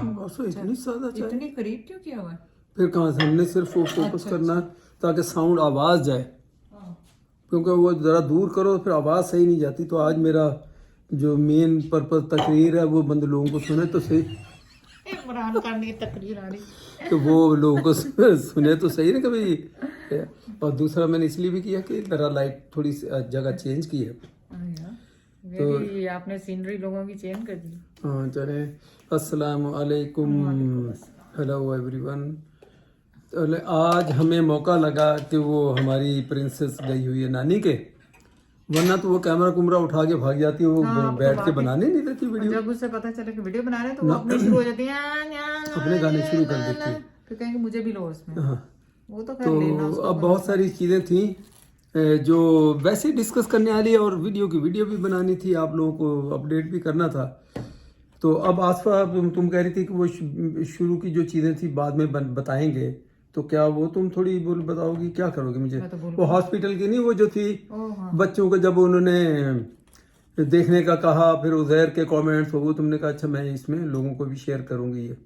बस इतनी ज्यादा चाय। इतनी करीब क्यों किया हुआ है? फिर कहाँ से, हमने सिर्फ वो फोकस करना है ताकि साउंड आवाज जाए, क्योंकि वो जरा दूर करो फिर आवाज सही नहीं जाती। तो आज मेरा जो मेन पर्पज तकरीर है वो बंद लोगों को सुने तो सही, इमरान खान की तकरीर आ रही। तो वो लोगों को सुने तो सही ना कभी। और दूसरा मैंने इसलिए भी किया कि जरा लाइट थोड़ी जगह चेंज की है। तो आपने सीनरी लोगों की चेंज कर दी। हाँ चले, अस्सलाम वालेकुम, हेलो एवरीवन। आज हमें मौका लगा कि वो हमारी प्रिंसेस गई हुई है नानी के, वरना तो वो कैमरा कुमरा उठा के भाग जाती है, वो बैठ के बनाने नहीं देती वीडियो। जब उसे पता चले कि वीडियो बना रहे हैं तो वो अपने शुरू हो जाती है, अपने गाने शुरू कर देती है, फिर कहेंगे मुझे भी लो उसमें। हाँ। वो तो खैर लेना तो अब बहुत सारी चीज़ें थी जो वैसे ही डिस्कस करने वाली है, और वीडियो की वीडियो भी बनानी थी, आप लोगों को अपडेट भी करना था। तो अब आसफा तुम कह रही थी कि वो शुरू की जो चीज़ें थी बाद में बताएंगे, तो क्या वो तुम थोड़ी बोल बताओगी, क्या करोगे मुझे? वो हॉस्पिटल की नहीं, वो जो थी बच्चों को जब उन्होंने देखने का कहा, फिर उज़ैर के कमेंट्स, वो तुमने कहा अच्छा मैं इसमें लोगों को भी शेयर करूंगी ये।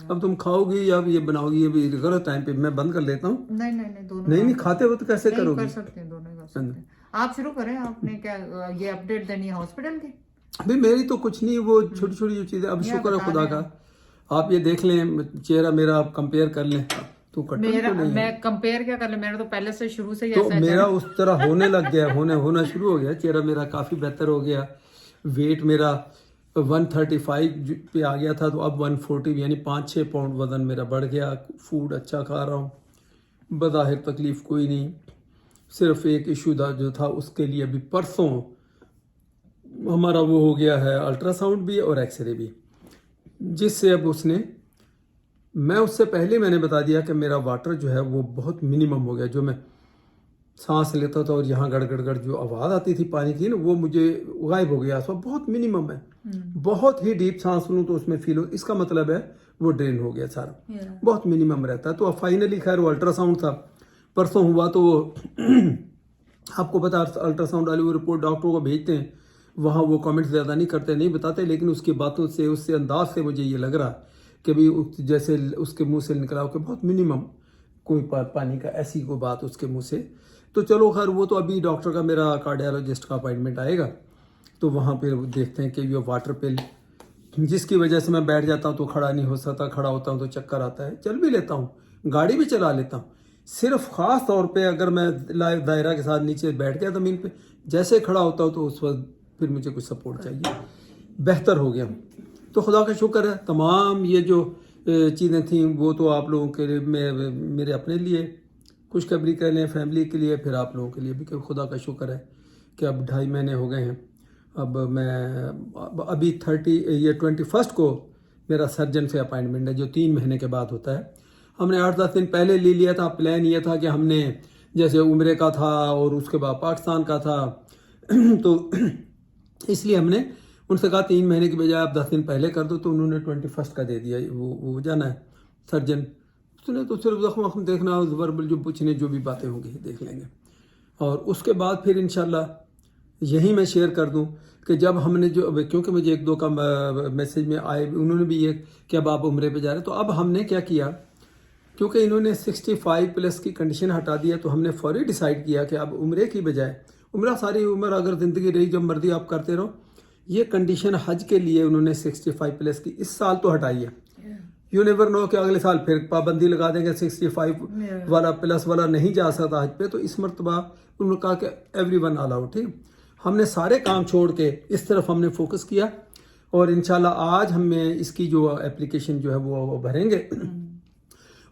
अब तुम खाओगी या ये बनाओगी, ये भी गलत टाइम पे मैं बंद कर लेता हूँ। नहीं दोनों नहीं खाते हो तो कैसे करोगे? कर सकते हैं, दोनों कर सकते हैं। आप शुरू करें, आपने क्या ये अपडेट देनी है हॉस्पिटल की? अभी मेरी तो कुछ नहीं, वो छोटी छोटी जो चीजें, अब शुक्र है खुदा का। आप ये देख लें चेहरा मेरा, आप कंपेयर कर लें। तो मेरा मैं कंपेयर क्या कर ले, मेरा तो पहले से शुरू से ही तो ऐसा मेरा उस तरह होने लग गया, होना शुरू हो गया, चेहरा मेरा काफी बेहतर हो गया। वेट मेरा 135 पे आ गया था, तो अब 140, यानी 5-6 पाउंड वजन मेरा बढ़ गया। फूड अच्छा खा रहा हूँ, बज़ाहिर तकलीफ कोई नहीं। सिर्फ एक इशू जो था उसके लिए अभी परसों हमारा वो हो गया है, अल्ट्रासाउंड भी और एक्सरे भी, जिससे अब मैं उससे पहले मैंने बता दिया कि मेरा वाटर जो है वो बहुत मिनिमम हो गया। जो मैं सांस लेता था और यहाँ गड़गड़ जो आवाज़ आती थी पानी की ना, वो मुझे गायब हो गया। सब बहुत मिनिमम है, बहुत ही डीप सांस लूँ तो उसमें फील हो, इसका मतलब है वो ड्रेन हो गया सारा, बहुत मिनिमम रहता है। तो अब फाइनली खैर वो अल्ट्रासाउंड था परसों हुआ, तो आपको पता अल्ट्रासाउंड वाली वो रिपोर्ट डॉक्टरों को भेजते हैं, वहाँ वो कमेंट्स ज़्यादा नहीं करते, नहीं बताते, लेकिन उसकी बातों से, उससे अंदाज से मुझे ये लग रहा कि भाई जैसे उसके मुंह से निकला हो कि बहुत मिनिमम कोई पानी का, ऐसी कोई बात उसके मुंह से। तो चलो खैर वो तो अभी डॉक्टर का, मेरा कार्डियोलॉजिस्ट का अपॉइंटमेंट आएगा, तो वहाँ पे देखते हैं कि ये वाटर पिल, जिसकी वजह से मैं बैठ जाता हूँ तो खड़ा नहीं हो सकता, खड़ा होता हूँ तो चक्कर आता है। चल भी लेता हूँ, गाड़ी भी चला लेता हूँ, सिर्फ ख़ास तौर पे अगर मैं दायरा के साथ नीचे बैठ गया ज़मीन पे, जैसे खड़ा होता हूँ तो उस वक्त फिर मुझे कुछ सपोर्ट चाहिए। बेहतर हो गया, तो खुदा का शुक्र है। तमाम ये जो चीज़ें थी वो तो आप लोगों के लिए, मेरे अपने लिए खुशखबरी कर लें, फैमिली के लिए, फिर आप लोगों के लिए भी, कि खुदा का शुक्र है कि अब 2.5 महीने हो गए हैं। अब मैं अभी 21 को मेरा सर्जन से अपॉइंटमेंट है, जो 3 महीने के बाद होता है। हमने 8-10 दिन पहले ले लिया था। प्लान ये था कि हमने जैसे उम्रे का था और उसके बाद पाकिस्तान का था, तो इसलिए हमने उनसे कहा 3 महीने की बजाय आप 10 दिन पहले कर दो, तो उन्होंने 21 का दे दिया। वो जाना है सर्जन, उसने तो सिर्फ जख्म देखना, वर्बल जो पूछने जो भी बातें होंगी देख लेंगे। और उसके बाद फिर इंशाल्लाह यही मैं शेयर कर दूं कि जब हमने जो, क्योंकि मुझे 1-2 का मैसेज में आए, उन्होंने भी ये कि अब आप उम्रे पे जा रहे हैं, तो अब हमने क्या किया, क्योंकि इन्होंने 65+ की कंडीशन हटा दिया, तो हमने फौरी डिसाइड किया कि अब उम्रे की बजाय, उम्रा सारी उम्र अगर ज़िंदगी रही जब मर्जी आप करते रहो, ये कंडीशन हज के लिए उन्होंने 65+ की इस साल तो हटाई है। यू नेवर नो कि अगले साल फिर पाबंदी लगा देंगे, 65 वाला प्लस वाला नहीं जा सकता हज पे। तो इस मरतबा उन्होंने कहा कि एवरीवन अलाउड। ठीक, हमने सारे काम छोड़ के इस तरफ हमने फोकस किया, और इंशाल्लाह आज हमें इसकी जो एप्लीकेशन जो है वो भरेंगे।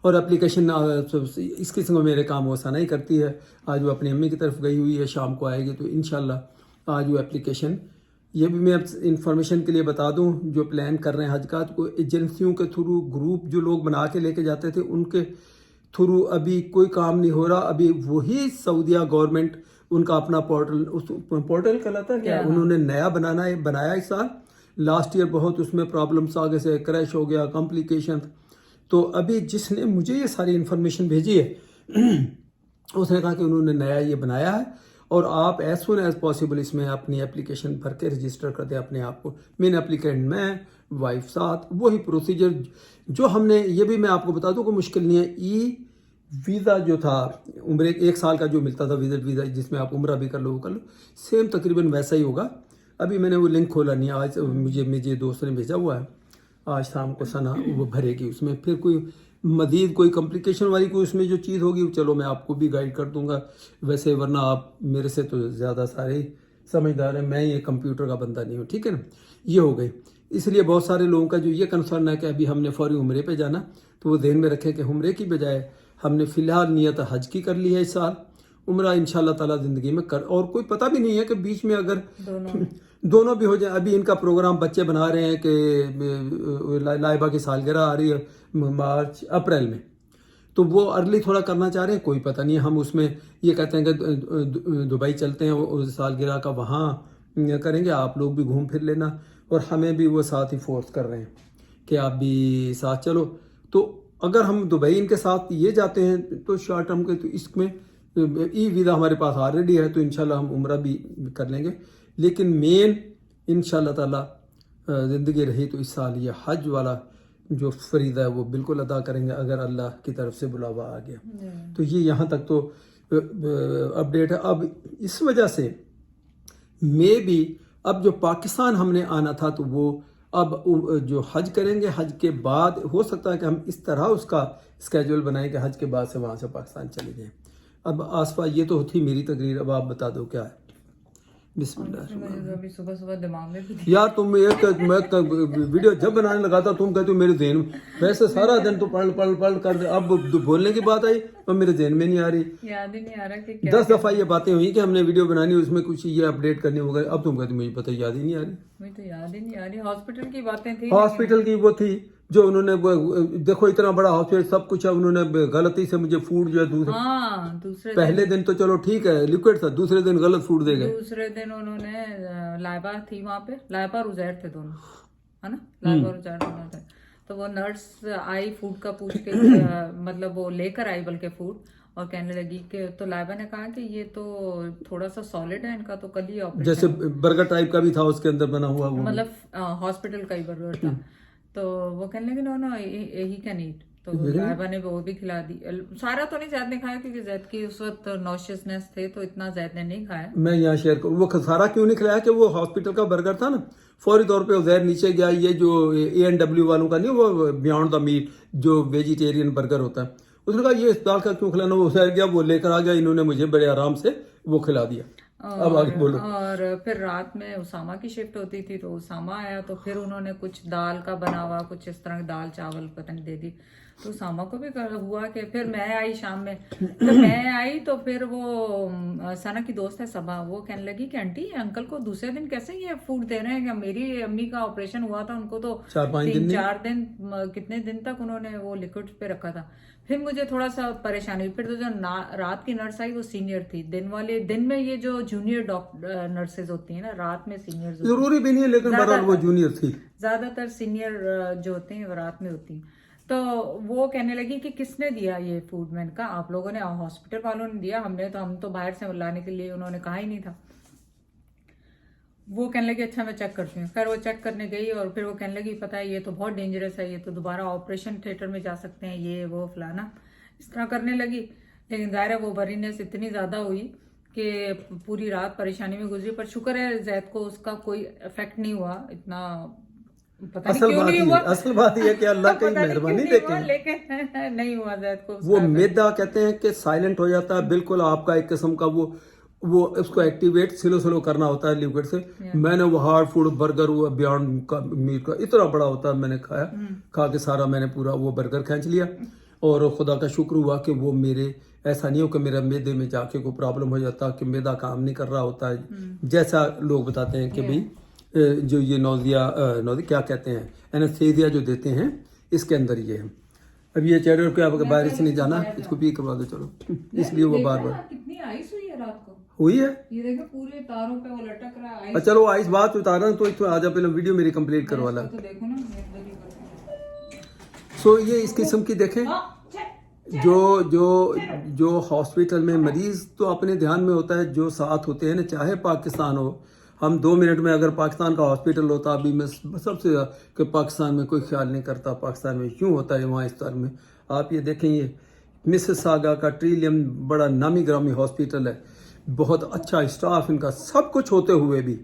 और एप्लीकेशन इस किस्म मेरे काम वो आसानी करती है। आज वो अपनी अम्मी की तरफ गई हुई है, शाम को आएगी, तो इंशाल्लाह आज वो एप्लीकेशन, ये भी मैं इंफॉर्मेशन के लिए बता दूं, जो प्लान कर रहे हैं हज का, तो एजेंसियों के थ्रू ग्रुप जो लोग बना के लेके जाते थे उनके थ्रू अभी कोई काम नहीं हो रहा। अभी वही सऊदिया गवर्नमेंट उनका अपना पोर्टल, उस पोर्टल कहलाता है क्या, उन्होंने नया बनाया इस साल। लास्ट ईयर बहुत उसमें प्रॉब्लम्स आगे से क्रैश हो गया, कॉम्प्लिकेशन। तो अभी जिसने मुझे ये सारी इन्फॉर्मेशन भेजी है उसने कहा कि उन्होंने नया ये बनाया है, और आप एज सुन एज पॉसिबल इसमें अपनी एप्लीकेशन भर के रजिस्टर कर दें अपने आप को। मेन एप्लीकेंट मैं, वाइफ साथ, वही प्रोसीजर जो हमने, ये भी मैं आपको बता दूं कोई मुश्किल नहीं है। ई वीज़ा जो था उम्र 1 साल का जो मिलता था विजिट वीज़ा, जिसमें आप उम्रा भी कर लो वो कर लो, सेम तकरीबन वैसा ही होगा। अभी मैंने वो लिंक खोला नहीं, आज मुझे दोस्त ने भेजा हुआ है, आज शाम को सना वो भरेगी उसमें। फिर कोई मजीद कोई कॉम्प्लिकेशन वाली कोई उसमें जो चीज़ होगी चलो मैं आपको भी गाइड कर दूंगा वैसे, वरना आप मेरे से तो ज़्यादा सारे समझदार हैं, मैं ये कंप्यूटर का बंदा नहीं हूँ, ठीक है ना। ये हो गई। इसलिए बहुत सारे लोगों का जो ये कंसर्न है कि अभी हमने फौरी उम्रे पे जाना, तो वो ध्यान में रखें कि उम्रे की बजाय हमने फ़िलहाल नियत हज की कर ली है इस साल, उम्रा इंशाल्लाह ताला ज़िंदगी में कर, और कोई पता भी नहीं है कि बीच में अगर दोनों भी हो जाए। अभी इनका प्रोग्राम बच्चे बना रहे हैं कि लाइबा की सालगिरह आ रही है मार्च अप्रैल में, तो वो अर्ली थोड़ा करना चाह रहे हैं, कोई पता नहीं। हम उसमें ये कहते हैं कि दुबई चलते हैं, उस सालगिरह का वहाँ करेंगे, आप लोग भी घूम फिर लेना, और हमें भी वो साथ ही फोर्स कर रहे हैं कि आप भी साथ चलो। तो अगर हम दुबई इनके साथ ये जाते हैं तो शॉर्ट टर्म के, तो इसमें ई वीज़ा हमारे पास ऑलरेडी है, तो इंशाल्लाह हम उम्रा भी कर लेंगे। लेकिन मेन इंशाल्लाह ताला ज़िंदगी रही तो इस साल ये हज वाला जो फरीदा है वो बिल्कुल अदा करेंगे, अगर अल्लाह की तरफ से बुलावा आ गया। तो ये यहाँ तक तो अपडेट है। अब इस वजह से मे भी अब जो पाकिस्तान हमने आना था, तो वो अब जो हज करेंगे, हज के बाद हो सकता है कि हम इस तरह उसका स्केड्यूल बनाएं कि हज के बाद से वहाँ से पाकिस्तान चले जाएं। अब आसपास ये तो होती मेरी तकरीर, अब आप बता दो क्या है। बिस्मिल्लाह। अभी सुबह सुबह दिमाग में भी यार तुम मैं वीडियो जब बनाने लगा था तुम कहते हो मेरे जहन में, वैसे सारा दिन तो पढ़ कर, अब बोलने की बात आई तो मेरे जहन में नहीं आ रही, याद ही नहीं आ रहा कि 10 दफा ये बातें हुई कि हमने वीडियो बनानी, उसमें कुछ ये अपडेट करनी होगा, अब तुम कहते हो मुझे पता याद ही नहीं आ रही। मुझे तो याद ही नहीं आ रही। हॉस्पिटल की बातें थी, हॉस्पिटल की वो थी जो उन्होंने देखो इतना बड़ा हॉस्पिटल सब कुछ है, उन्होंने गलती से मुझे फूड जो है दूसरे पहले दिन तो चलो ठीक है लिक्विड था, दूसरे दिन गलत फूड दे गए। दूसरे दिन उन्होंने लाइबा थी वहाँ पे, लाइबा और उजैर थे दोनों, है ना, लाइबा और उजैर दोनों थे। तो वो नर्स आई फूड का पूछ के मतलब वो लेकर आई बल्कि फूड, और कहने लगी कि, तो लाइबा ने कहा कि ये तो थोड़ा सा सॉलिड है, इनका तो कल ही ऑपरेशन, जैसे बर्गर टाइप का भी था उसके अंदर बना हुआ, वो मतलब हॉस्पिटल का ही बर्गर था। तो वो कहने लगे नो ही कैन ईट, तो लाइबा ने वो भी खिला दी। सारा तो नहीं जैद ने खाया क्योंकि जैद की उस वक्त नॉशियसनेस थे, तो इतना जैद ने नहीं खाया। मैं यहाँ शेयर करूँ वो सारा क्यों नहीं खिलाया कि वो हॉस्पिटल का बर्गर था ना, फौरी तौर पे उजैर नीचे गया, ये जो ANW वालों का नहीं, वो बियॉन्ड द मीट जो वेजिटेरियन बर्गर होता है, उसने कहा ये अस्पताल का क्यों खिलाना, वो उजैर गया वो लेकर आ गया, इन्होंने मुझे बड़े आराम से वो खिला दिया। अब आगे बोलो। और फिर रात में उसामा की शिफ्ट होती थी, तो उसामा आया तो फिर उन्होंने कुछ दाल का बना हुआ, कुछ इस तरह दाल चावल पता नहीं दे दी, तो उसामा को भी हुआ कि फिर मैं आई शाम में, तो मैं आई तो फिर वो सना की दोस्त है सबा, वो कहने लगी कि आंटी अंकल को दूसरे दिन कैसे ये फूड दे रहे हैं, कि मेरी अम्मी का ऑपरेशन हुआ था, उनको तो 3-4 दिन कितने दिन तक उन्होंने वो लिक्विड पे रखा था। फिर मुझे थोड़ा सा परेशानी हुई। फिर तो जो रात की नर्स आई वो सीनियर थी, दिन में ये जो जूनियर नर्सेज होती है ना, रात में सीनियर जरूरी भी नहीं है, लेकिन बहरहाल वो जूनियर थी, ज्यादातर सीनियर जो होते हैं वो रात में होती हैं। तो वो कहने लगी कि किसने दिया ये फूड, मैंने कहा आप लोगों ने, हॉस्पिटल वालों ने दिया, हम तो बाहर से लाने के लिए उन्होंने कहा ही नहीं था। वो कहने लगी अच्छा मैं चेक करती हूँ। फिर वो चेक करने गई और फिर वो कहने लगी पता है ये तो बहुत डेंजरस है, ये तो दोबारा ऑपरेशन थिएटर में जा सकते हैं, ये वो फलाना, इस तरह करने लगी। लेकिन जाहिर है वो वरीनेस इतनी ज्यादा हुई कि पूरी रात परेशानी में गुजरी, पर शुक्र है जैद को उसका कोई इफेक्ट नहीं हुआ इतना, पता नहीं क्यों नहीं हुआ। असल बात यह है कि अल्लाह की मेहरबानी, लेकिन नहीं हुआ जैद को। वो मैदा कहते हैं कि साइलेंट हो जाता है बिल्कुल, आपका एक किस्म का वो उसको एक्टिवेट स्लो करना होता है लिक्विड से। मैंने वो हार्ड फूड बर्गर वो बियॉन्ड का मीट का इतना बड़ा होता है, मैंने खाया, खा के सारा मैंने पूरा वो बर्गर खींच लिया, और खुदा का शुक्र हुआ कि वो मेरे ऐसा नहीं हो कि मेरा मैदे में जाके कोई प्रॉब्लम हो जाता, कि मैदा काम नहीं कर रहा होता है, जैसा लोग बताते हैं कि भाई जो ये नौजिया क्या कहते हैं एनेस्थीसिया जो देते हैं इसके अंदर ये है। अब ये चेहरे को आप बाहर से नहीं जाना, इसको भी करवा दो चलो, इसलिए वो बार बार कितनी आइस हुई है रात को, हुई है, ये देखो पूरे तारों पे वो लटक रहा है। चलो आइस बात उतारा तो इसमें आजा, पहले वीडियो मेरी कंप्लीट करवा ला। तो देखो ना सो ये इस किस्म की देखें, जो जो जो हॉस्पिटल में मरीज तो अपने ध्यान में होता है, जो साथ होते हैं ना, चाहे पाकिस्तान हो, हम 2 मिनट में अगर पाकिस्तान का हॉस्पिटल होता अभी मैं सबसे ज़्यादा कि पाकिस्तान में कोई ख्याल नहीं करता पाकिस्तान में क्यों होता है वहाँ इस तरह में। आप ये देखें, ये मिसिसागा का ट्रिलियम बड़ा नामी ग्रामी हॉस्पिटल है, बहुत अच्छा स्टाफ इनका, सब कुछ होते हुए भी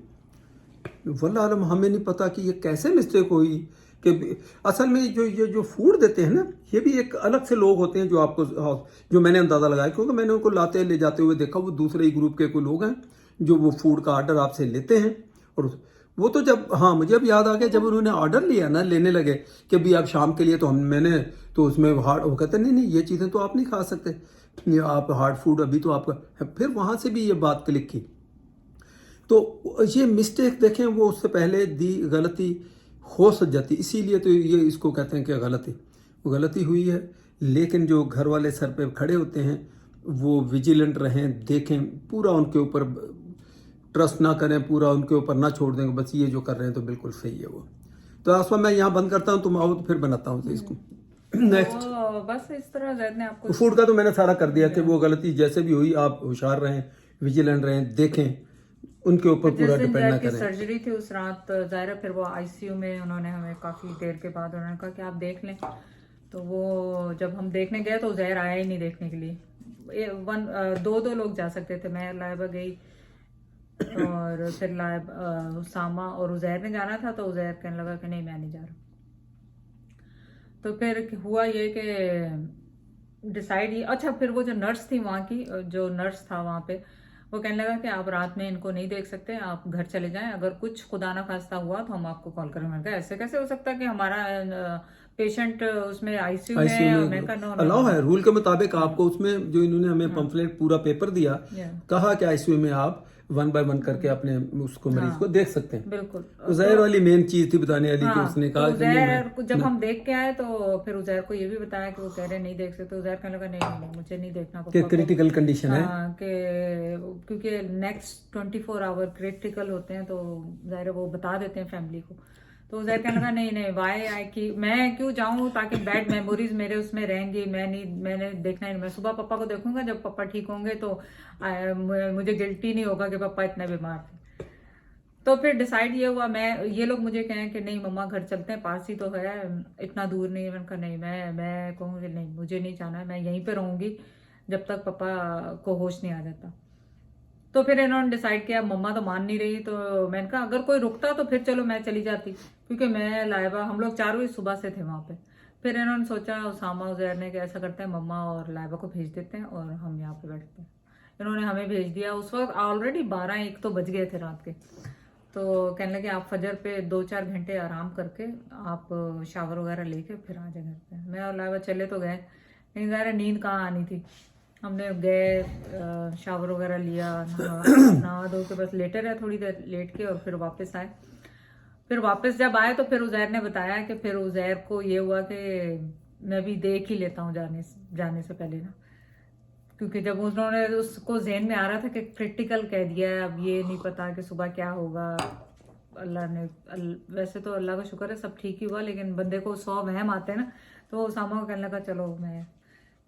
वल्लाह आलम हमें नहीं पता कि ये कैसे मिस्टेक हुई। कि असल में जो ये जो फूड देते हैं ना, ये भी एक अलग से लोग होते हैं जो आपको, जो मैंने अंदाज़ा लगाया क्योंकि मैंने उनको लाते ले जाते हुए देखा, वो दूसरे ही ग्रुप के कोई लोग हैं जो वो फूड का ऑर्डर आपसे लेते हैं। और वो तो जब, हाँ मुझे अब याद आ गया, जब उन्होंने ऑर्डर लिया ना, लेने लगे कि भाई आप शाम के लिए, तो मैंने तो उसमें हार्ड, वो कहते नहीं नहीं ये चीज़ें तो आप नहीं खा सकते, ये आप हार्ड फूड अभी तो आपका, फिर वहाँ से भी ये बात क्लिक की। तो ये मिस्टेक देखें, वो उससे पहले दी गलती हो सक जाती, इसीलिए तो ये इसको कहते हैं कि गलती हुई है। लेकिन जो घर वाले सर पे खड़े होते हैं वो विजिलेंट रहें, देखें, पूरा उनके ऊपर ट्रस्ट ना करें, पूरा उनके ऊपर ना छोड़ देंगे, बस ये जो कर रहे हैं तो बिल्कुल सही है वो। तो आसमा मैं यहाँ बंद करता हूँ, तुम आओ तो फिर बनाता हूँ इसको नेक्स्ट। तो बस इस तरह जैद ने आपको फूड का तो मैंने सारा कर दिया कि वो गलती जैसे भी हुई आप होशियार रहें, विजिलेंट रहें, देखें, उनके ऊपर पूरा जिस दिन डिपेंड ना जैद की करें। सर्जरी थी उस रात जाहिर है फिर वो आईसीयू में, उन्होंने हमें काफी देर के बाद उन्होंने कहा कि आप देख लें। तो वो जब हम देखने गए तो उजैर आया ही नहीं देखने के लिए। दो लोग जा सकते थे, मैं लाइबा गई और फिर उसामा और उजैर ने जाना था। तो उजैर कहने लगा कि नहीं मैं नहीं जा रहा। तो फिर हुआ ये कि डिसाइड ये, अच्छा फिर वो जो नर्स थी वहाँ की, जो नर्स था वहाँ पे, वो कहने लगा कि आप रात में इनको नहीं देख सकते, आप घर चले जाएं, अगर कुछ खुदा ना खास्ता हुआ तो हम आपको कॉल करेंगे। मैंने कहा ऐसे कैसे हो सकता है कि हमारा पेशेंट उसमें आईसीयू में है। और मैंने कहा नो नो अलाउ है रूल के मुताबिक आपको, उसमें जो इन्होंने हमें पंफलेट पूरा पेपर दिया, कहा कि आईसीयू में आप 1 बाय 1 करके अपने उसको मरीज को देख सकते हैं। बिल्कुल। उजैर वाली मेन चीज थी बताने वाली कि हाँ, उसने तो कहा कि नहीं उजैर को जब हम देख के आए तो फिर उजैर को ये भी बताया कि वो कह रहे नहीं देख सकते। उजैर कहने लगा नहीं नहीं मुझे नहीं देखना कि क्रिटिकल कंडीशन है, हाँ, कि क्योंकि नेक्स्ट 24 आवर क्रिटिकल होते हैं, तो जाहिर है वो बता देते हैं फैमिली को। तो उजैर कहने लगा नहीं नहीं वाई आई कि मैं क्यों जाऊं, ताकि बैड मेमोरीज मेरे उसमें रहेंगी, मैंने देखना ही नहीं। मैं सुबह पापा को देखूंगा जब पापा ठीक होंगे, तो मुझे गिल्टी नहीं होगा कि पापा इतने बीमार थे। तो फिर डिसाइड ये हुआ, ये लोग मुझे कहें कि नहीं मम्मा घर चलते हैं, पास ही तो है, इतना दूर नहीं है। मैंने कहा नहीं, मैं कहूँगी नहीं मुझे नहीं जाना है, मैं यहीं पे रहूंगी जब तक पापा को होश नहीं आ जाता। तो फिर इन्होंने डिसाइड किया, मम्मा तो मान नहीं रही। तो मैंने कहा अगर कोई रुकता तो फिर चलो मैं चली जाती, क्योंकि मैं लाइबा, हम लोग चारों ही सुबह से थे वहां पे। फिर इन्होंने सोचा, उसामा उजैर ने, कि ऐसा करते हैं मम्मा और लाइबा को भेज देते हैं और हम यहाँ पे बैठते हैं। इन्होंने हमें भेज दिया। उस वक्त ऑलरेडी 12-1 तो बज गए थे रात के। तो कहने लगे आप फजर पे 2-4 घंटे आराम करके आप शावर वगैरह लेके फिर आ जाए घर पे। मैं और लाइबा चले तो गए, लेकिन ज़ाहिर नींद कहाँ आनी थी। हमने गए, शावर वगैरह लिया, नहा धो के बस लेटे रहे थोड़ी देर, लेट के और फिर वापस आए। फिर वापस जब आए तो फिर उजैर ने बताया कि फिर उजैर को ये हुआ कि मैं भी देख ही लेता हूँ जाने से पहले ना, क्योंकि जब उन्होंने उसको ज़हन में आ रहा था कि क्रिटिकल कह दिया है, अब ये नहीं पता कि सुबह क्या होगा। अल्लाह ने वैसे तो अल्लाह का शुक्र है सब ठीक ही हुआ, लेकिन बंदे को 100 वहम आते हैं ना। तो उसामा को कहने लगा चलो मैं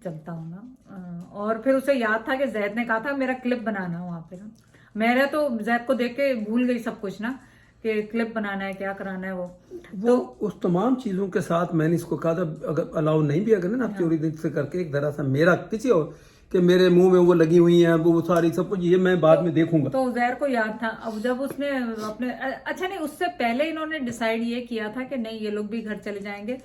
चलता हूँ ना। और फिर उसे याद था कि जैद ने कहा था मेरा क्लिप बनाना वहाँ पे ना। मेरा तो जैद को देख के भूल गई सब कुछ ना, कि क्लिप बनाना है, क्या कराना है वो तो उस तमाम चीजों के साथ मैंने इसको कहा था अगर अलाउ नहीं भी अगर ना आप चोरी से करके एक तरह से मेरा किसी और कि मेरे मुंह में वो लगी हुई हैं वो सारी सब कुछ, ये मैं बाद में देखूंगा। तो उजैर को याद था। अब जब उसने अपने, अच्छा नहीं, उससे पहले इन्होंने डिसाइड ये किया था कि नहीं ये लोग भी घर चले जाएंगे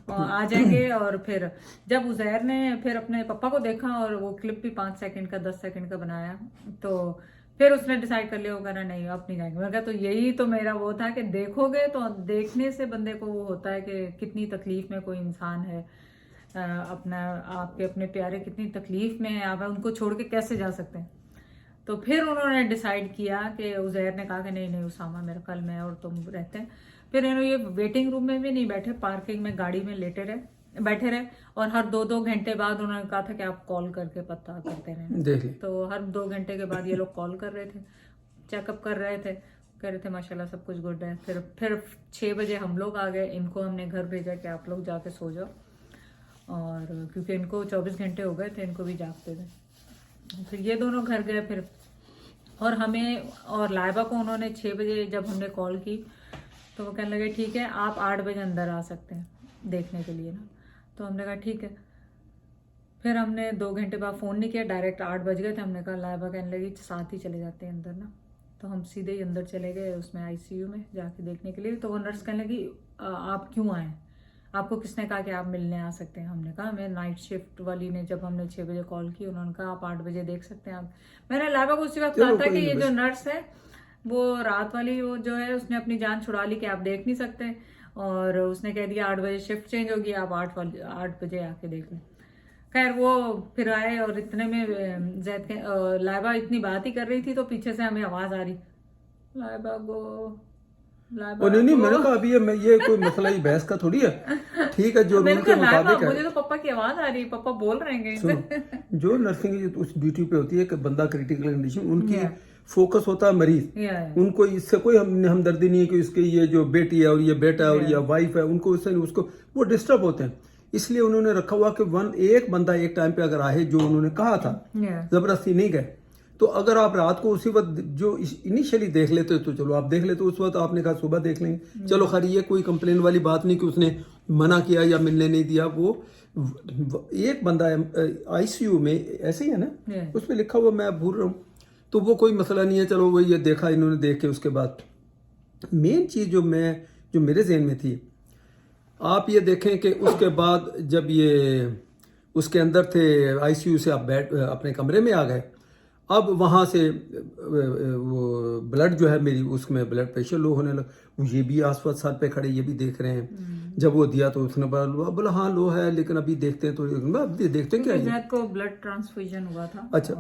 और आ जाएंगे। और फिर जब उजैर ने फिर अपने पापा को देखा और वो क्लिप भी 5 सेकंड का 10 सेकंड का बनाया, तो फिर उसने डिसाइड कर लिया, वो कह रहा नहीं अब नहीं जाएंगे। मैं कहा तो यही तो मेरा वो था कि देखोगे तो देखने से बंदे को वो होता है कि कितनी तकलीफ में कोई इंसान है, अपना आपके अपने प्यारे कितनी तकलीफ में है, आप उनको छोड़ के कैसे जा सकते हैं। तो फिर उन्होंने डिसाइड किया कि उजैर ने कहा कि नहीं नहीं उसामा मेरा कल मैं और तुम रहते हैं। फिर इन्होंने ये वेटिंग रूम में भी नहीं बैठे, पार्किंग में गाड़ी में बैठे रहे और हर 2-2 घंटे बाद उन्होंने कहा था कि आप कॉल करके पता करते रहे। तो हर 2 घंटे के बाद ये लोग कॉल कर रहे थे, चेकअप कर रहे थे, कह रहे थे माशाल्लाह सब कुछ गुड है। फिर 6 बजे हम लोग आ गए, इनको हमने घर भेजा कि आप लोग जाके सो जाओ। और क्योंकि इनको 24 घंटे हो गए थे, इनको भी जागते थे। फिर ये दोनों घर गए फिर, और हमें और लाइबा को उन्होंने 6 बजे जब हमने कॉल की तो वो कहने लगे ठीक है आप 8 बजे अंदर आ सकते हैं देखने के लिए ना। तो हमने कहा ठीक है। फिर हमने 2 घंटे बाद फ़ोन नहीं किया, डायरेक्ट 8 बज गए थे। हमने कहा लाइबा कहने लगी साथ ही चले जाते हैं अंदर ना। तो हम सीधे ही अंदर चले गए उसमें आईसीयू में जाके देखने के लिए। तो वो नर्स कहने लगी आप क्यों आए, आपको किसने कहा कि आप मिलने आ सकते हैं। हमने कहा हमें नाइट शिफ्ट वाली ने, जब हमने 6 बजे कॉल की उन्होंने कहा आप 8 बजे देख सकते हैं आप। मैंने लाइबा को उसी वक्त कहा था कि ये जो नर्स है वो रात वाली वो जो है उसने अपनी जान छुड़ा ली कि आप देख नहीं सकते, और उसने कह दिया 8 बजे शिफ्ट चेंज होगी, आप 8 बजे आके देख लें। खैर वो फिर आए और इतने में जैद के लाइबा इतनी बात ही कर रही थी तो पीछे से हमें आवाज आ रही लाइबा को, लाइबा नहीं को। मैंने कहा अभी ये कोई मसला ही बहस का थोड़ी है, ठीक है जो रूल के मुताबिक है। मुझे तो पापा की आवाज आ रही है, पापा बोल रहे हैं सुनो, जो नर्सिंग उस ड्यूटी पे होती है कि बंदा क्रिटिकल कंडीशन, उनकी फोकस होता है मरीज, उनको इससे कोई हमदर्दी नहीं है कि उसके ये जो बेटी है और ये बेटा है और ये वाइफ है, उनको उससे उसको वो डिस्टर्ब होते हैं। इसलिए उन्होंने रखा हुआ कि एक बंदा एक टाइम पे अगर आए, जो उन्होंने कहा था, जबरदस्ती नहीं गए। तो अगर आप रात को उसी वक्त जो इनिशियली देख लेते तो चलो आप देख लेते, उस वक्त आपने कहा सुबह देख लेंगे, चलो खैर ये कोई कंप्लेन वाली बात नहीं कि उसने मना किया या मिलने नहीं दिया। वो एक बंदा आईसीयू में ऐसे ही है ना, उसमें लिखा हुआ मैं भूल रहा हूँ, तो वो कोई मसला नहीं है। चलो वो ये देखा इन्होंने, देख के उसके बाद मेन चीज जो मेरे जहन में थी, आप ये देखें कि उसके बाद जब ये उसके अंदर थे आईसीयू से आप अपने कमरे में आ गए, अब वहाँ से वो ब्लड जो है मेरी, उसमें ब्लड प्रेशर लो होने लगा। ये भी आसपास सर पे खड़े, ये भी देख रहे हैं। जब वो दिया तो उसने बोला हाँ लो है, लेकिन अभी देखते हैं, तो देखते हैं क्या है। को ब्लड ट्रांसफ्यूजन हुआ था। अच्छा,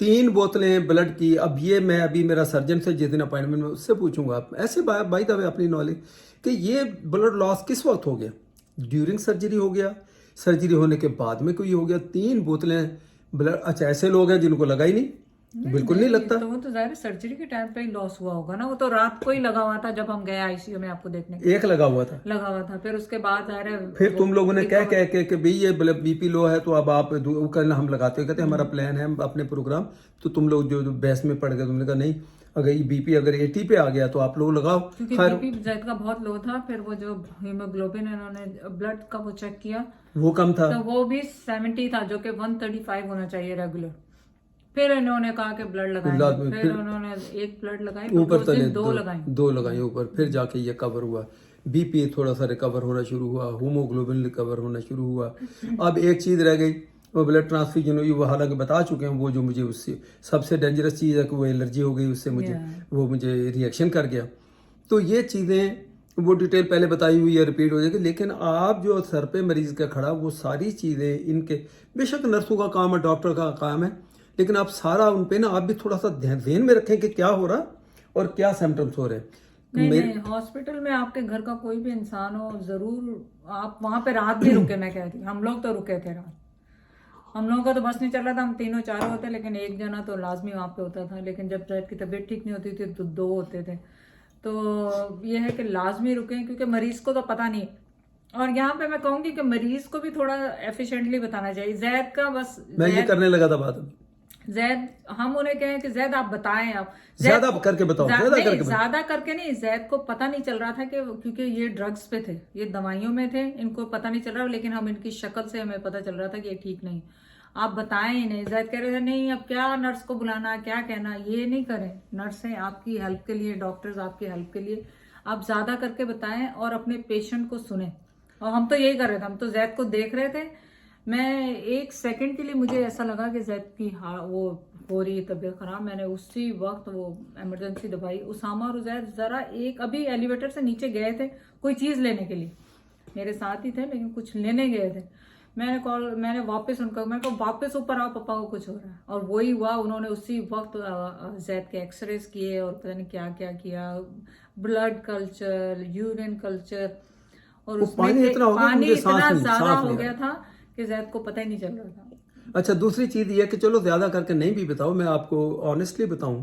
3 बोतलें ब्लड की। अब ये मैं अभी मेरा सर्जन से जिस दिन अपॉइंटमेंट में उससे पूछूंगा, आप ऐसे बाई द वे अपनी नॉलेज कि ये ब्लड लॉस किस वक्त हो गया, ड्यूरिंग सर्जरी हो गया, सर्जरी होने के बाद में कोई हो गया, 3 बोतलें ब्लड। अच्छा, ऐसे लोग हैं जिनको लगा ही नहीं, बिल्कुल नहीं लगता। तो वो तो जाहिर सर्जरी के टाइम पे ही लॉस हुआ होगा ना, वो तो रात को ही लगा हुआ था जब हम गए आईसीयू में आपको देखने। एक लगा हुआ था, फिर उसके बाद जाहिर है फिर तुम लोगों ने कह के भाई ये बीपी लो है तो अब आप कल हम लगाते हो, कहते हमारा प्लान है अपने प्रोग्राम, तो तुम लोग जो बहस में पड़ गए, तुमने कहा नहीं अगर ये बीपी अगर 80 पे आ गया तो आप लोग लगाओ। क्योंकि बीपी जैद का बहुत लो था। फिर वो जो हीमोग्लोबिन इन्होंने ब्लड का वो चेक किया, वो कम था, तो वो भी 70 था, जो कि 135 होना चाहिए रेगुलर। फिर इन्होंने कहा कि ब्लड लगाएंगे, फिर उन्होंने एक ब्लड लगाई, ऊपर तले 2 लगाई ऊपर, फिर जाके ये कवर हुआ, बीपी थोड़ा सा रिकवर होना शुरू हुआ, हीमोग्लोबिन रिकवर होना शुरू हुआ। अब एक चीज रह गई, वो ब्लड ट्रांसफ्यूजन हुई, वो हालांकि बता चुके हैं, वो जो मुझे उससे सबसे डेंजरस चीज़ है कि वो एलर्जी हो गई उससे, मुझे रिएक्शन कर गया। तो ये चीज़ें वो डिटेल पहले बताई हुई है, रिपीट हो जाएगी। लेकिन आप जो सर पे मरीज का खड़ा, वो सारी चीज़ें इनके, बेशक नर्सों का काम है, डॉक्टर का काम है, लेकिन आप सारा उन पे ना आप भी थोड़ा सा ध्यान में रखें कि क्या हो रहा और क्या सिम्टम्स हो रहे हैं। नहीं, हॉस्पिटल में आपके घर का कोई भी इंसान हो, जरूर आप वहां पे रात भी रुके। मैं कहती, हम लोग तो रुके थे रात, हम लोगों का तो बस नहीं चल रहा था, हम 3-4 होते, लेकिन एक जना तो लाजमी वहां पे होता था। लेकिन जब जैद की तबीयत ठीक नहीं होती थी तो 2 होते थे। तो ये है कि लाजमी रुके, क्योंकि मरीज को तो पता नहीं। और यहाँ पे मैं कहूंगी कि मरीज को भी थोड़ा एफिशिएंटली बताना चाहिए। जैद का बस मैं ये करने लगा था बात, जैद हम उन्हें कहें कि जैद आप बताएं, आप ज्यादा करके बताओ, ज्यादा करके नहीं। जैद को पता नहीं चल रहा था कि क्योंकि ये ड्रग्स पे थे, ये दवाइयों में थे, इनको पता नहीं चल रहा, लेकिन हम इनकी शक्ल से हमें पता चल रहा था कि ये ठीक नहीं। आप बताएं ही नहीं। जैद कह रहे थे नहीं अब क्या नर्स को बुलाना, क्या कहना, ये नहीं करें। नर्स हैं आपकी हेल्प के लिए, डॉक्टर्स आपकी हेल्प के लिए। आप ज्यादा करके बताएं और अपने पेशेंट को सुने। और हम तो यही कर रहे थे, हम तो जैद को देख रहे थे। मैं 1 सेकंड के लिए मुझे ऐसा लगा कि जैद की वो हो रही है तबीयत खराब, मैंने उसी वक्त वो इमरजेंसी दवाई। उसामा और उजैद जरा एक अभी एलिवेटर से नीचे गए थे कोई चीज लेने के लिए, मेरे साथ ही थे लेकिन कुछ लेने गए थे। मैंने वापस उनका, मैंने कहा वापस ऊपर आओ, पापा को कुछ हो रहा है। और वही हुआ, उन्होंने उसी वक्त जैद के एक्सरेज किए और पता नहीं क्या क्या किया, ब्लड कल्चर, यूरिन कल्चर, और उसमें पानी इतना ज्यादा हो गया था कि जैद को पता ही नहीं चल रहा था। अच्छा, दूसरी चीज ये कि चलो ज्यादा करके नहीं भी बताओ, मैं आपको ऑनेस्टली बताऊं,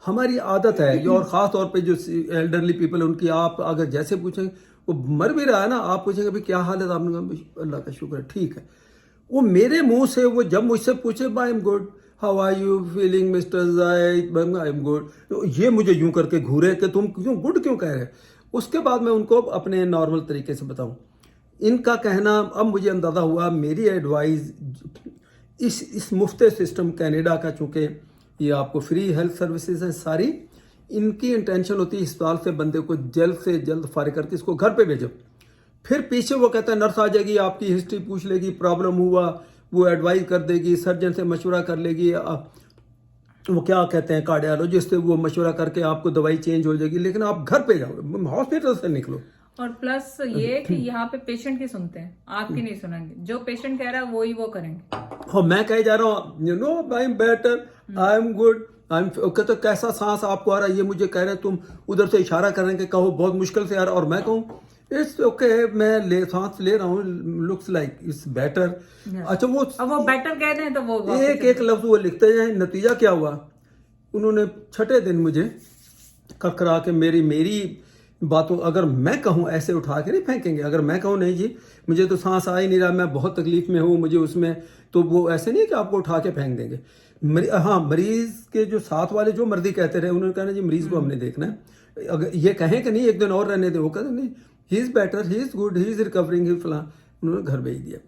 हमारी आदत है ये, और ख़ास तौर पे जो एल्डरली पीपल उनकी आप अगर जैसे पूछेंगे, वो मर भी रहा है ना, आप पूछेंगे भाई क्या हाल है, तो आपने कहा अल्लाह का शुक्र है ठीक है। वो मेरे मुंह से वो जब मुझसे पूछे I am good, how are you feeling mister Zaid, I am good, तो ये मुझे यूं करके घूरे कि तुम क्यों गुड क्यों कह रहे। उसके बाद मैं उनको अपने नॉर्मल तरीके से बताऊं, इनका कहना अब मुझे अंदाज़ा हुआ, मेरी एडवाइस इस मुफ्त सिस्टम कनाडा का, चूँकि ये आपको फ्री हेल्थ सर्विसेज है सारी, इनकी इंटेंशन होती है अस्पताल से बंदे को जल्द से जल्द फारिग करके इसको घर पे भेजो। फिर पीछे वो कहता है नर्स आ जाएगी, आपकी हिस्ट्री पूछ लेगी, प्रॉब्लम हुआ वो एडवाइस कर देगी, सर्जन से मशवरा कर लेगी, वो क्या कहते हैं कार्डियोलॉजिस्ट से वो मशवरा करके आपको दवाई चेंज हो जाएगी, लेकिन आप घर पे जाओ, हॉस्पिटल से निकलो। और प्लस ये कि यहाँ पे पेशेंट की सुनते हैं, आपकी नहीं सुनेंगे, जो पेशेंट कह रहा है वही वो करेंगे। हाँ, मैं कहे जा रहा हूँ you know I am better, I am good, I am okay, तो कैसा सांस आपको आ रहा है, ये मुझे कह रहे हैं, तुम उधर से इशारा कर रहे हैं कि कहो बहुत मुश्किल से आ रहा है, और मैं कहूँ इट्स ओके, मैं सांस ले रहा हूँ, लुक्स लाइक इट्स बेटर। अच्छा, अब वो बेटर कह दें तो वो एक एक लफ्ज वो लिखते हैं, नतीजा क्या हुआ, उन्होंने छठे दिन मुझे ककरा के मेरी बातों, अगर मैं कहूँ ऐसे उठा के नहीं फेंकेंगे, अगर मैं कहूँ नहीं जी मुझे तो सांस आ ही नहीं रहा, मैं बहुत तकलीफ में हूँ मुझे उसमें, तो वो ऐसे नहीं कि आपको उठा के फेंक देंगे। हाँ, मरीज के जो साथ वाले जो मर्जी कहते रहे, उन्होंने कहना जी मरीज को हमने देखना है, अगर ये कहें कि नहीं एक दिन और रहने दे, वो कहते नहीं he is better, he is good, he is recovering, he फलां, उन्होंने घर भेज दिया।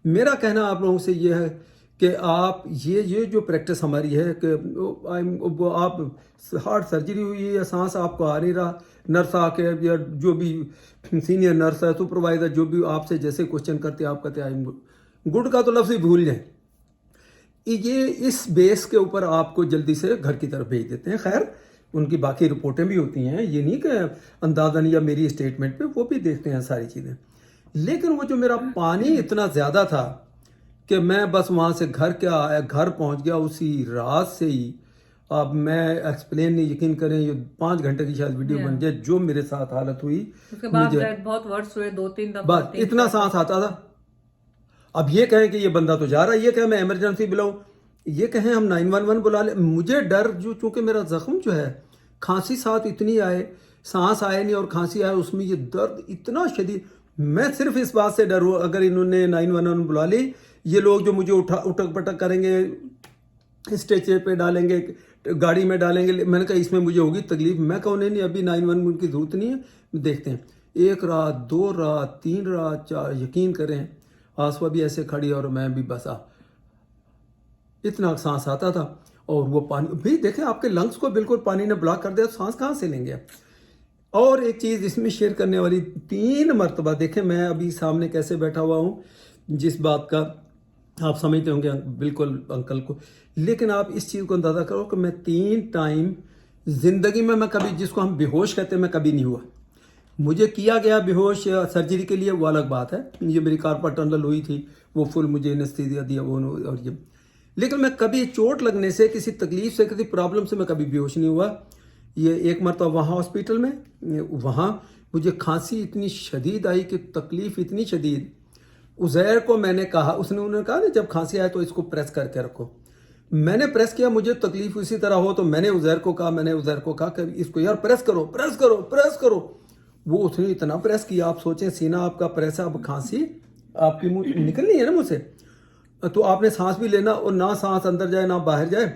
मेरा कहना आप लोगों से ये है कि आप ये जो प्रैक्टिस हमारी है कि आप हार्ट सर्जरी हुई है या सांस आपको आ नहीं रहा, नर्स आके या जो भी सीनियर नर्स है, सुपरवाइजर, जो भी आपसे जैसे क्वेश्चन करते हैं, आप कहते हैं गुड का तो लफ्ज़ ही भूल जाए, ये इस बेस के ऊपर आपको जल्दी से घर की तरफ भेज देते हैं। खैर उनकी बाकी रिपोर्टें भी होती हैं, ये नहीं कि अंदाज़न या मेरी स्टेटमेंट पे वो भी देखते हैं सारी चीज़ें, लेकिन वो जो मेरा पानी इतना ज़्यादा था कि मैं बस वहाँ से घर क्या आया, घर पहुँच गया उसी रात से ही। अब मैं एक्सप्लेन नहीं, यकीन करें ये 5 घंटे की शायद वीडियो बन जाए जो मेरे साथ हालत हुई। उसके बाद बहुत वर्ड्स हुए, 2-3 दफा बस इतना सांस आता था। अब ये कहें कि ये बंदा तो जा रहा है, ये कहें मैं इमरजेंसी बुलाऊं, ये कहें हम 911 बुला ले, मुझे डर जो, चूंकि मेरा जख्म जो है, खांसी साथ इतनी आए, सांस आए नहीं और खांसी आए, उसमें ये दर्द इतना शदीद, मैं सिर्फ इस बात से डर हुआ अगर इन्होंने 911 बुला ली, ये लोग जो मुझे उठक पटक करेंगे, स्ट्रेचर पे डालेंगे, गाड़ी में डालेंगे, मैंने कहा इसमें मुझे होगी तकलीफ। मैं कहूँ नहीं अभी 911 की जरूरत नहीं है, देखते हैं। 1 रात 2 रात 3 रात 4, यकीन करें आसवा भी ऐसे खड़ी और मैं भी बसा, इतना सांस आता था। और वो पानी भी देखें, आपके लंग्स को बिल्कुल पानी ने ब्लॉक कर दिया, तो सांस कहाँ से लेंगे। और एक चीज़ इसमें शेयर करने वाली, 3 मरतबा, देखें मैं अभी सामने कैसे बैठा हुआ हूँ, जिस बात का आप समझते होंगे बिल्कुल अंकल को, लेकिन आप इस चीज़ को अंदाज़ा करो कि मैं 3 टाइम ज़िंदगी में, मैं कभी, जिसको हम बेहोश कहते हैं, मैं कभी नहीं हुआ। मुझे किया गया बेहोश सर्जरी के लिए, वो अलग बात है, ये मेरी कार्पल टनल हुई थी, वो फुल मुझे एनेस्थीसिया दिया वो, और ये, लेकिन मैं कभी चोट लगने से, किसी तकलीफ से, किसी प्रॉब्लम से मैं कभी बेहोश नहीं हुआ। ये एक मरतबा वहाँ हॉस्पिटल में, वहाँ मुझे खांसी इतनी शदीद आई कि तकलीफ इतनी शदीद, उज़ैर को मैंने कहा, उन्होंने कहा ना जब खांसी आए तो इसको प्रेस करके रखो, मैंने प्रेस किया, मुझे तकलीफ इसी तरह हो तो मैंने उज़ैर को कहा कि इसको यार प्रेस करो प्रेस करो प्रेस करो। वो उसने इतना प्रेस किया, आप सोचें सीना आपका प्रेस है, अब खांसी आपकी मुंह निकलनी है ना मुझसे, तो आपने सांस भी लेना, और ना सांस अंदर जाए ना बाहर जाए।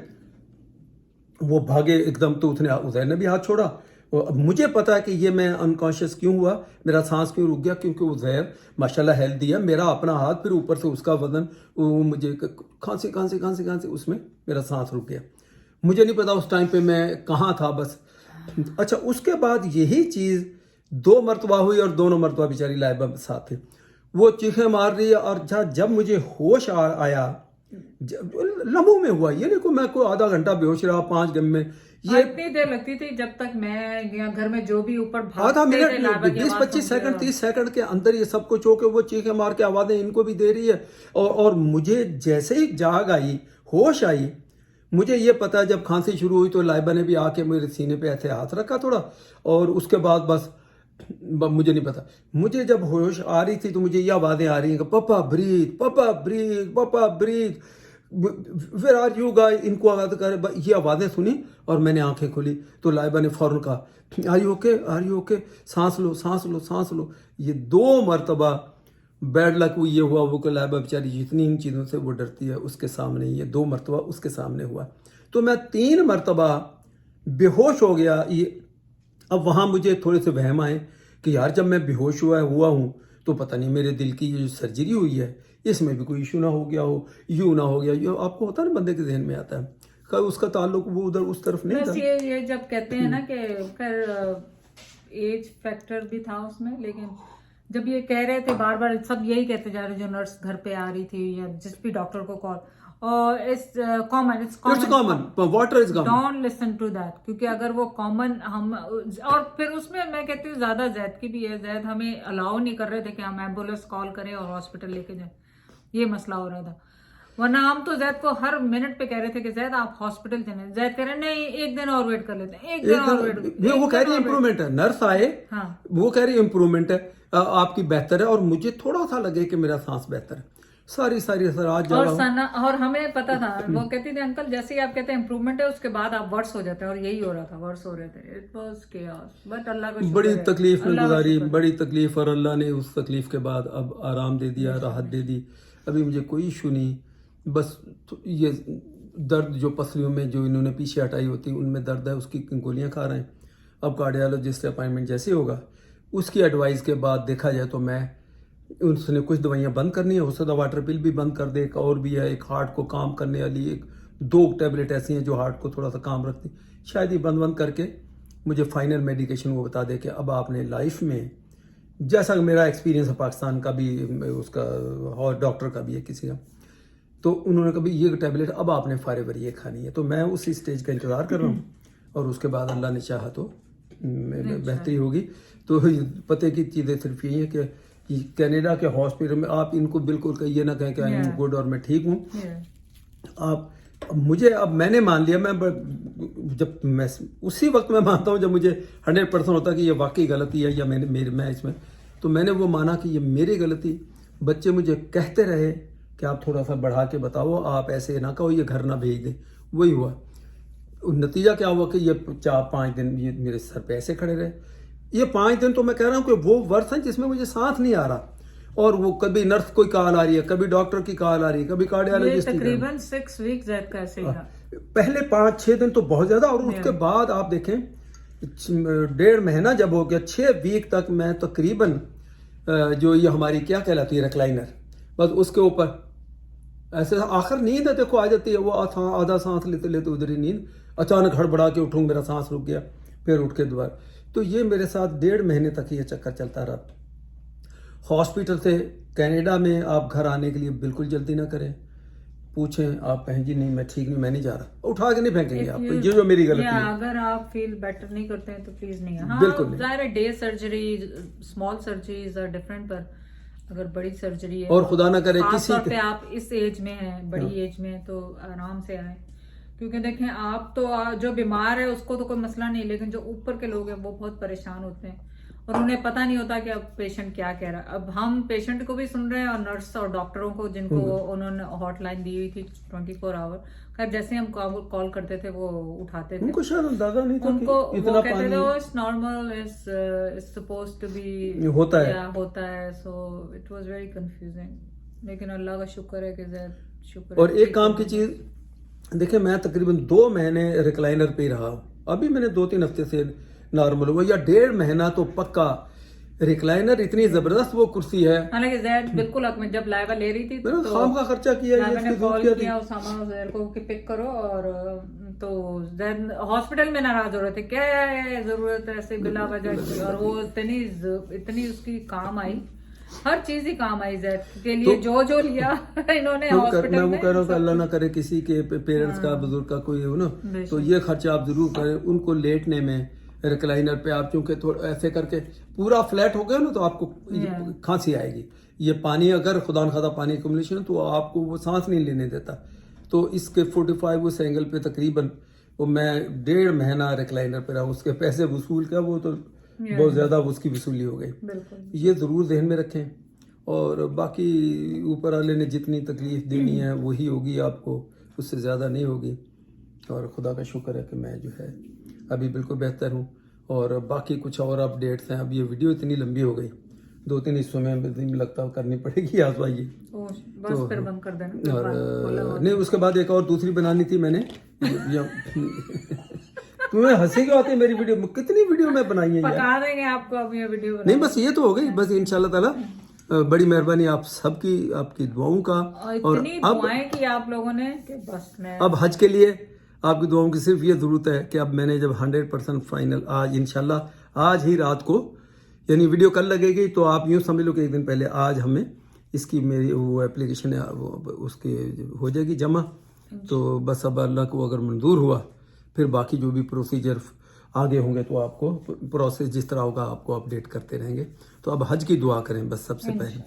वो भागे एकदम, तो उसने, उज़ैर ने भी हाथ छोड़ा। और मुझे पता है कि ये मैं अनकॉन्शियस क्यों हुआ, मेरा सांस क्यों रुक गया, क्योंकि उज़ैर माशाल्लाह हेल्दी है, मेरा अपना हाथ, फिर ऊपर से उसका वजन, वो मुझे खांसी खांसी खांसी खांसी, उसमें मेरा सांस रुक गया। मुझे नहीं पता उस टाइम पे मैं कहाँ था बस। अच्छा, उसके बाद यही चीज़ 2 मरतबा हुई, और दोनों मरतबा बेचारी लाइबा साथ थे, वो चीखें मार रही है। और जब मुझे होश आया, लम्हों में हुआ, ये नहीं को मैं कोई आधा घंटा बेहोश रहा 5 दिन में, ये इतनी देर लगती थी जब तक मैं घर में जो भी ऊपर आधा मिनट 20-25 सेकंड 30 सेकंड के अंदर ये सब कुछ होके वो चीखें मार के आवाजें इनको भी दे रही है। और मुझे जैसे ही जाग आई, होश आई, मुझे ये पता जब खांसी शुरू हुई तो लाइबा ने भी आके मेरे सीने पे ऐसे हाथ रखा थोड़ा, और उसके बाद बस मुझे नहीं पता, मुझे जब होश आ रही थी तो मुझे ये आवाजें आ रही हैं कि पापा ब्रीथ, पापा ब्रीथ, पापा breathe. Where are you guys, इनको आवाज कर, ये आवाज़ें सुनी और मैंने आंखें खोली तो लाइबा ने फ़ौरन कहा आर यू ओके, सांस लो सांस लो सांस लो। ये 2 मरतबा बैड लक ये हुआ वो कि लाइबा बेचारी जितनी इन चीज़ों से वो डरती है उसके सामने ये 2 मरतबा उसके सामने हुआ। तो मैं 3 मरतबा बेहोश हो गया। ये अब वहाँ मुझे थोड़े से वहम आए कि यार जब मैं बेहोश हुआ हूँ तो पता नहीं मेरे दिल की ये जो सर्जरी हुई है इसमें भी कोई इशू ना हो गया हो, यूँ ना हो गया। ये आपको होता है ना, बंदे के जहन में आता है। खैर उसका ताल्लुक वो उधर उस तरफ नहीं बस था। ये जब कहते हैं ना कि खैर एज फैक्टर भी था उसमें, लेकिन जब ये कह रहे थे बार बार सब यही कहते जा रहे, जो नर्स घर पे आ रही थी या जिस भी डॉक्टर को कॉल, और it's common water is common, don't listen to that, क्योंकि अगर वो कॉमन हम, और फिर उसमें मैं कहती हूँ ज्यादा जैद की भी है। जैद हमें अलाउ नहीं कर रहे थे कि हम एम्बुलेंस कॉल करें और हॉस्पिटल लेके जाएं, ये मसला हो रहा था। वरना हम तो जैद को हर मिनट पे कह रहे थे कि जैद आप हॉस्पिटल चलें। जैद कह रहे नहीं, एक दिन और वेट कर लेते हैं, एक दिन और वेट। वो कह रही है इम्प्रूवमेंट है, नर्स आए हाँ वो कह रही इम्प्रूवमेंट है, आपकी बेहतर है, और मुझे थोड़ा सा लगे कि मेरा सांस बेहतर है। सारी रात और सना, और हमें पता था, वो कहती थी अंकल जैसे ही आप कहते हैं इम्प्रूवमेंट है उसके बाद आप वर्स हो जाते हैं, और यही हो रहा था, वर्स हो रहे थे। इट वाज केओस, बट अल्लाह का शुक्र बड़ी है, तकलीफ में अल्लाह का गुजारी, शुक्र है। बड़ी तकलीफ, और अल्लाह ने उस तकलीफ के बाद अब आराम दे दिया, राहत दे दी। अभी मुझे कोई इशू नहीं, बस ये दर्द जो पसलियों में जो इन्होंने पीछे हटाई होती उनमें दर्द है, उसकी गोलियां खा रहे हैं। अब कार्डियोलॉजिस्ट से अपॉइंटमेंट जैसे होगा उसकी एडवाइस के बाद देखा जाए तो मैं उसने कुछ दवाइयां बंद करनी है, हो सकता वाटर पिल भी बंद कर दे। एक और भी है, एक हार्ट को काम करने वाली, एक 2 टैबलेट ऐसी हैं जो हार्ट को थोड़ा सा काम रखती, शायद ये बंद करके मुझे फाइनल मेडिकेशन वो बता दे कि अब आपने लाइफ में, जैसा मेरा एक्सपीरियंस है पाकिस्तान का भी, उसका और डॉक्टर का भी है किसी का, तो उन्होंने कहा ये टैबलेट अब आपने फॉरएवर ये खानी है। तो मैं उसी स्टेज का इंतज़ार कर रहा हूँ, और उसके बाद अल्लाह ने चाहा तो बेहतरी होगी। तो पते की चीज़ें सिर्फ यही है कि कनाडा के हॉस्पिटल में आप इनको बिल्कुल ये ना कहें कि आई एम गुड और मैं ठीक हूँ। आप मुझे, अब मैंने मान लिया, जब मैं उसी वक्त मैं मानता हूँ जब मुझे 100% होता कि ये वाकई गलती है या मैं इसमें, तो मैंने वो माना कि ये मेरी गलती। बच्चे मुझे कहते रहे कि आप थोड़ा सा बढ़ा के बताओ, आप ऐसे ना कहो, ये घर ना भेज दें। वही हुआ, नतीजा क्या हुआ कि ये 4-5 दिन ये मेरे सर पे ऐसे खड़े रहे। ये 5 दिन तो मैं कह रहा हूँ कि वो वर्ष है जिसमें मुझे सांस नहीं आ रहा, और वो कभी नर्स कोई कॉल आ रही है, कभी डॉक्टर की कॉल आ रही है, कभी कार्डियोलॉजिस्ट की। तकरीबन 6 वीक्स का ऐसे ही था। पहले 5-6 दिन तो बहुत ज्यादा, और उसके बाद आप देखें 1.5 महीना जब हो गया, 6 वीक तक मैं तकरीबन जो ये हमारी क्या कहलाती है रिक्लाइनर, बस उसके ऊपर ऐसे आखिर नींद है देखो आ जाती है, वो आधा सांस लेते लेते उधर ही नींद, अचानक हड़बड़ा के उठूँ, मेरा सांस रुक गया, फिर उठ के दोबारा। तो ये मेरे साथ 1.5 महीने तक ये चक्कर चलता रहा। हॉस्पिटल से कनाडा में आप घर आने के लिए बिल्कुल जल्दी ना करें, पूछें, आप कहें जी नहीं मैं ठीक नहीं, मैं नहीं जा रहा, उठा के नहीं फेंकेंगे आपको, ये जो मेरी गलती है। अगर आप फील बेटर नहीं करते हैं तो प्लीज नहीं। हाँ, बिल्कुल नहीं। जाहिर है day surgery, small surgeries are different, पर अगर बड़ी सर्जरी है और खुदा ना करे खास किसी तौर पे आप इस एज में हैं, बड़ी एज में, तो आराम से आए। क्योंकि देखें आप तो जो बीमार है उसको तो कोई मसला नहीं, लेकिन जो ऊपर के लोग हैं वो बहुत परेशान होते हैं, और उन्हें पता नहीं होता कि अब पेशेंट क्या कह रहा है। अब हम पेशेंट को भी सुन रहे हैं और नर्स और डॉक्टरों को, जिनको उन्होंने हॉटलाइन दी हुई थी 24 आवर, खैर जैसे हम कॉल करते थे वो उठाते थे। उनको शायद अंदाजा नहीं था उनको कि इतना कहते थे it's normal, it's supposed to be, होता है। So it was very confusing. लेकिन अल्लाह का शुक्र है कि शुक्र। और एक काम की चीज देखिए, मैं तकरीबन 2 महीने रिक्लाइनर पे रहा, अभी मैंने 2-3 हफ्ते से नॉर्मल हुआ, या 1.5 महीना तो पक्का। रिक्लाइनर इतनी जबरदस्त वो कुर्सी है, हालांकि जैद बिल्कुल हक में, जब लाइबा ले रही थी मैंने खाम का खर्चा किया, मैंने कॉल किया उसामा ज़ैर को कि पिक करो, और तो जैद हॉस्पिटल में नाराज हो रहे थे, क्या जरूरत है ऐसे बिला वजह की, और वो इतनी उसकी काम आई, हर चीज ही काम आई जैद के लिए, तो, जो लिया इन्होंने हॉस्पिटल में। मैं वो कह रहा हूँ कि अल्लाह ना करे किसी के पेरेंट्स का, बुजुर्ग का कोई हो ना, तो ये खर्चा आप जरूर करें। उनको लेटने में रिक्लाइनर पे आप चूंकि थोड़ा ऐसे करके पूरा फ्लैट हो गया ना, तो आपको खांसी आएगी। ये पानी अगर खुदा न खादा पानी एक्युमुलेशन, तो आपको वो सांस नहीं लेने देता। तो इसके 45 उस एंगल पे तकरीबन वो मैं 1.5 महीना रिक्लाइनर पे रहा, उसके पैसे वसूल किया, वो तो बहुत ज्यादा उसकी वसूली हो गई। ये जरूर जहन में रखें। और बाकी ऊपर वाले ने जितनी तकलीफ़ देनी है वही होगी आपको, उससे ज़्यादा नहीं होगी। और खुदा का शुक्र है कि मैं जो है अभी बिल्कुल बेहतर हूँ। और बाकी कुछ और अपडेट्स हैं। अब ये वीडियो इतनी लंबी हो गई, 2-3 हिस्सों में मुझे लगता है करनी पड़ेगी आज भाई। बस फिर बंद कर देना। और नहीं, उसके बाद एक और दूसरी बनानी थी मैंने। तुम्हें हंसी क्यों आती है मेरी वीडियो में? कितनी वीडियो मैं बनाई है यार। पका देंगे आपको अब ये वीडियो। नहीं बस ये तो हो गई, बस इंशाल्लाह ताला बड़ी मेहरबानी आप सबकी, आपकी दुआओं का। और इतनी दुआएं की आप लोगों ने कि बस मैं अब हज के लिए आपकी दुआओं की सिर्फ ये ज़रूरत है कि अब मैंने जब 100% फाइनल आज इंशाल्लाह आज ही रात को, यानी वीडियो कल लगेगी तो आप यूँ समझ लो कि एक दिन पहले आज हमें इसकी मेरी वो एप्लीकेशन है वो उसकी हो जाएगी जमा। तो बस अब अल्लाह को अगर मंजूर हुआ फिर बाकी जो भी प्रोसीजर आगे होंगे तो आपको प्रोसेस जिस तरह होगा आपको अपडेट करते रहेंगे। तो अब हज की दुआ करें बस सबसे पहले,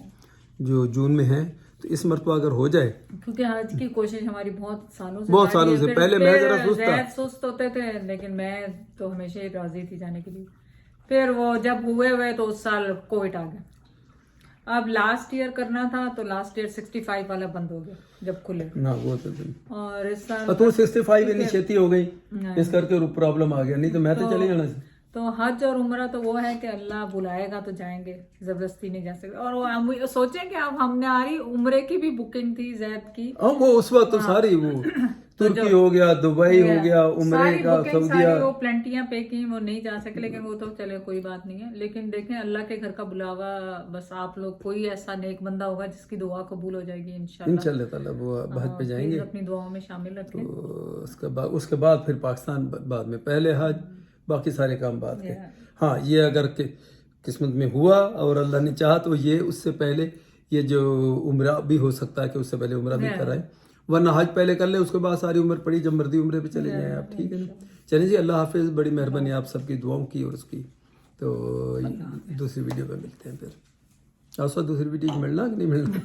जो जून में है तो इस मरतबा अगर हो जाए, क्योंकि हज की कोशिश हमारी बहुत सालों से फिर पहले मैं जरा सुस्त था। सुस्त होते थे, लेकिन मैं तो हमेशा ही राजी थी जाने के लिए। फिर वो जब हुए तो उस साल कोविड आ गया। अब लास्ट ईयर करना था तो लास्ट ईयर 65 वाला बंद हो गया जब खुले। ना वो तो और इस साल तो 65 इतनी छेती हो गई इस करके प्रॉब्लम आ गया, नहीं तो मैं तो चले जाना था। तो हज और उम्रा तो वो है कि अल्लाह बुलाएगा तो जाएंगे, जबरदस्ती नहीं जा सकते। और वो हम सोचे कि अब हमने आ रही उम्रे की भी बुकिंग थी जैद की। वो उस वक्त तो सारी वो तुर्की हो गया, दुबई हो गया, उम्रे का सऊदीया, वो प्लेंटियां पे की, वो नहीं जा सके। लेकिन वो तो चले कोई बात नहीं है। लेकिन देखें अल्लाह के घर का बुलावा, बस आप लोग कोई ऐसा नेक बंदा होगा जिसकी दुआ कबूल हो जाएगी इंशाल्लाह ताला, वो हज पे जाएंगे। अपनी दुआओं में शामिल रखें। तो उसके बाद फिर पाकिस्तान बाद में पहले हज, बाकी सारे काम बाद के। हाँ, ये अगर किस्मत में हुआ और अल्लाह ने चाहा तो ये उससे पहले ये जो उम्रा भी हो सकता है कि उससे पहले उम्रा भी कराए, वरना हज पहले कर ले उसके बाद सारी उम्र पड़ी, जब मर्जी उम्रे पे चले जाए आप। ठीक है ना? चलिए जी, अल्लाह हाफिज। बड़ी मेहरबानी आप सबकी दुआओं की और उसकी। तो दूसरी वीडियो पे मिलते हैं फिर। दूसरी वीडियो मिलना कि नहीं मिलना?